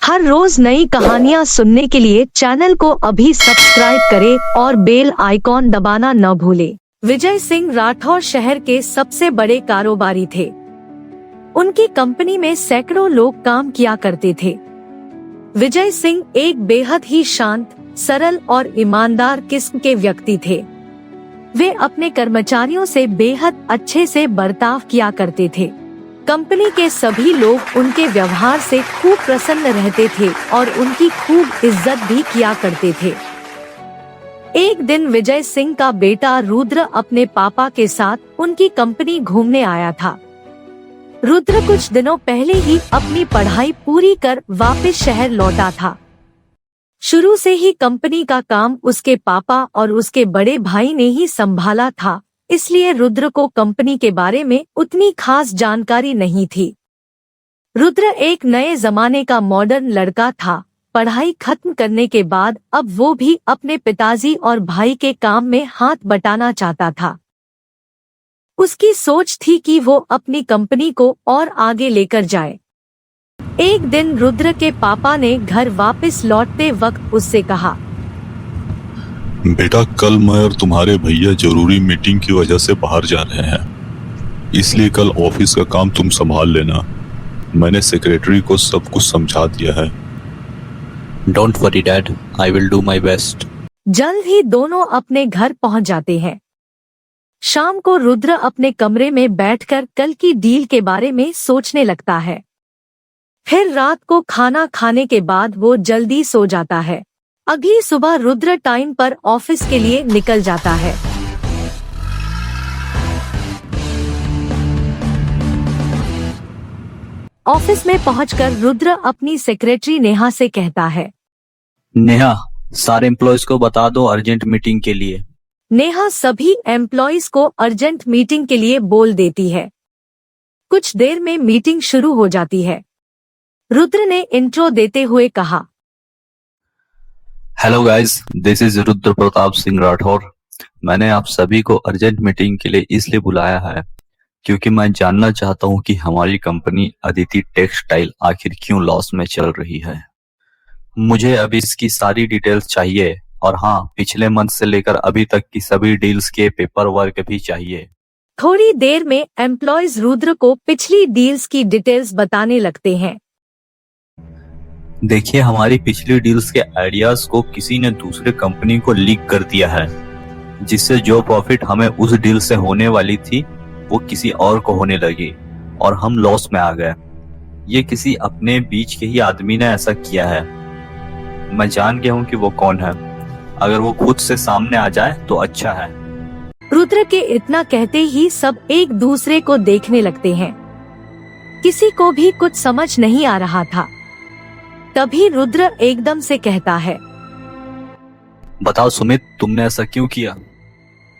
हर रोज नई कहानियाँ सुनने के लिए चैनल को अभी सब्सक्राइब करें और बेल आइकॉन दबाना न भूलें। विजय सिंह राठौर शहर के सबसे बड़े कारोबारी थे। उनकी कंपनी में सैकड़ों लोग काम किया करते थे। विजय सिंह एक बेहद ही शांत, सरल और ईमानदार किस्म के व्यक्ति थे। वे अपने कर्मचारियों से बेहद अच्छे से बर्ताव किया करते थे। कंपनी के सभी लोग उनके व्यवहार से खूब प्रसन्न रहते थे और उनकी खूब इज्जत भी किया करते थे। एक दिन विजय सिंह का बेटा रुद्र अपने पापा के साथ उनकी कंपनी घूमने आया था। रुद्र कुछ दिनों पहले ही अपनी पढ़ाई पूरी कर वापस शहर लौटा था। शुरू से ही कंपनी का काम उसके पापा और उसके बड़े भाई ने ही संभाला था, इसलिए रुद्र को कंपनी के बारे में उतनी खास जानकारी नहीं थी। रुद्र एक नए जमाने का मॉडर्न लड़का था। पढ़ाई खत्म करने के बाद अब वो भी अपने पिताजी और भाई के काम में हाथ बटाना चाहता था। उसकी सोच थी कि वो अपनी कंपनी को और आगे लेकर जाए। एक दिन रुद्र के पापा ने घर वापस लौटते वक्त उससे कहा, बेटा, कल मैं और तुम्हारे भैया जरूरी मीटिंग की वजह से बाहर जा रहे हैं, इसलिए कल ऑफिस का काम तुम संभाल लेना। मैंने सेक्रेटरी को सब कुछ समझा दिया है। Don't worry dad, I will do my best. जल्द ही दोनों अपने घर पहुंच जाते हैं। शाम को रुद्र अपने कमरे में बैठकर कल की डील के बारे में सोचने लगता है। फिर रात को खाना खाने के बाद वो जल्दी सो जाता है। अगली सुबह रुद्र टाइम पर ऑफिस के लिए निकल जाता है। ऑफिस में पहुंचकर रुद्र अपनी सेक्रेटरी नेहा से कहता है, नेहा, सारे एम्प्लॉयज को बता दो अर्जेंट मीटिंग के लिए। नेहा सभी एम्प्लॉयज को अर्जेंट मीटिंग के लिए बोल देती है। कुछ देर में मीटिंग शुरू हो जाती है। रुद्र ने इंट्रो देते हुए कहा, hello guys, this is Rudra Pratap Singh Rathore. मैंने आप सभी को अर्जेंट मीटिंग के लिए इसलिए बुलाया है क्योंकि मैं जानना चाहता हूं कि हमारी कंपनी अदिति टेक्सटाइल आखिर क्यों लॉस में चल रही है। मुझे अभी इसकी सारी डिटेल्स चाहिए और हाँ, पिछले मंथ से लेकर अभी तक की सभी डील्स के पेपर वर्क भी चाहिए। थोड़ी देर में एम्प्लॉयज रुद्र को पिछली डील्स की डिटेल्स बताने लगते हैं। देखिए, हमारी पिछली डील्स के आइडियाज को किसी ने दूसरे कंपनी को लीक कर दिया है, जिससे जो प्रॉफिट हमें उस डील से होने वाली थी वो किसी और को होने लगी और हम लॉस में आ गए। ये किसी अपने बीच के ही आदमी ने ऐसा किया है। मैं जान गया हूँ कि वो कौन है। अगर वो खुद से सामने आ जाए तो अच्छा है। रुद्र के इतना कहते ही सब एक दूसरे को देखने लगते हैं। किसी को भी कुछ समझ नहीं आ रहा था। तभी रुद्र एकदम से कहता है, बताओ सुमित, तुमने ऐसा क्यों किया?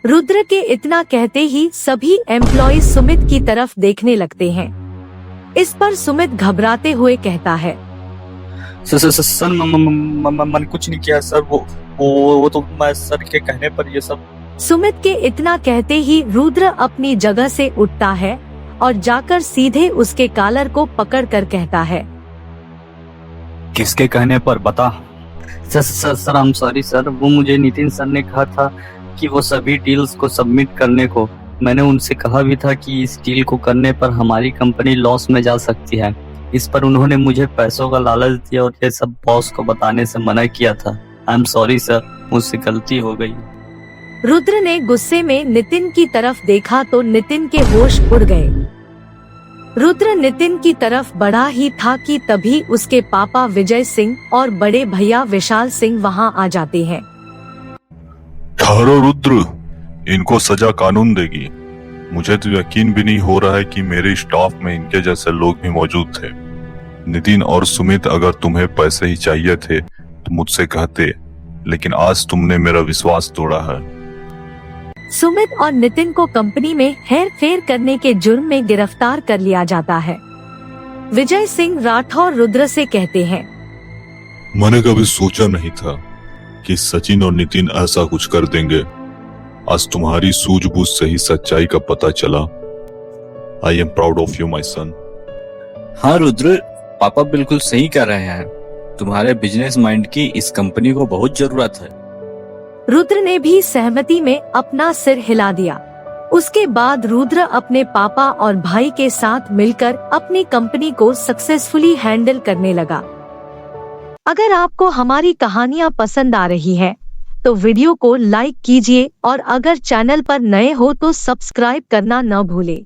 रुद्र के इतना कहते ही सभी एम्प्लॉयज सुमित की तरफ देखने लगते हैं। इस पर सुमित घबराते हुए कहता है, सर मन कुछ नहीं किया सर, वो तो मैं सर के कहने पर ये सब। सुमित के इतना कहते ही रुद्र अपनी जगह से उठता है और जाकर सीधे उसके कॉलर को पकड़ कर कहता है, किसके कहने पर, बता। Sir I am sorry sir, वो मुझे नितिन सर ने कहा था कि वो सभी डील्स को सबमिट करने को। मैंने उनसे कहा भी था कि इस डील को करने पर हमारी कंपनी लॉस में जा सकती है। इस पर उन्होंने मुझे पैसों का लालच दिया और ये सब बॉस को बताने से मना किया था। आई एम सॉरी सर, मुझसे गलती हो गई। रुद्र ने गुस्से में नितिन की तरफ देखा तो नितिन के होश उड़ गए। रुद्र नितिन की तरफ बढ़ा ही था कि तभी उसके पापा विजय सिंह और बड़े भैया विशाल सिंह वहां आ जाते हैं। ठहरो रुद्र, इनको सजा कानून देगी। मुझे तो यकीन भी नहीं हो रहा है कि मेरे स्टाफ में इनके जैसे लोग भी मौजूद थे। नितिन और सुमित, अगर तुम्हें पैसे ही चाहिए थे तो मुझसे कहते, लेकिन आज तुमने मेरा विश्वास तोड़ा है। सुमित और नितिन को कंपनी में हेर फेर करने के जुर्म में गिरफ्तार कर लिया जाता है। विजय सिंह राठौर रुद्र से कहते हैं, मैंने कभी सोचा नहीं था कि सचिन और नितिन ऐसा कुछ कर देंगे। आज तुम्हारी सूझबूझ से ही सच्चाई का पता चला। I am proud of you my son. हाँ रुद्र, पापा बिल्कुल सही कह रहे हैं। तुम्हारे बिजनेस माइंड की इस कंपनी को बहुत जरूरत है। रुद्र ने भी सहमति में अपना सिर हिला दिया। उसके बाद रुद्र अपने पापा और भाई के साथ मिलकर अपनी कंपनी को सक्सेसफुली हैंडल करने लगा। अगर आपको हमारी कहानियाँ पसंद आ रही है तो वीडियो को लाइक कीजिए और अगर चैनल पर नए हो तो सब्सक्राइब करना न भूले।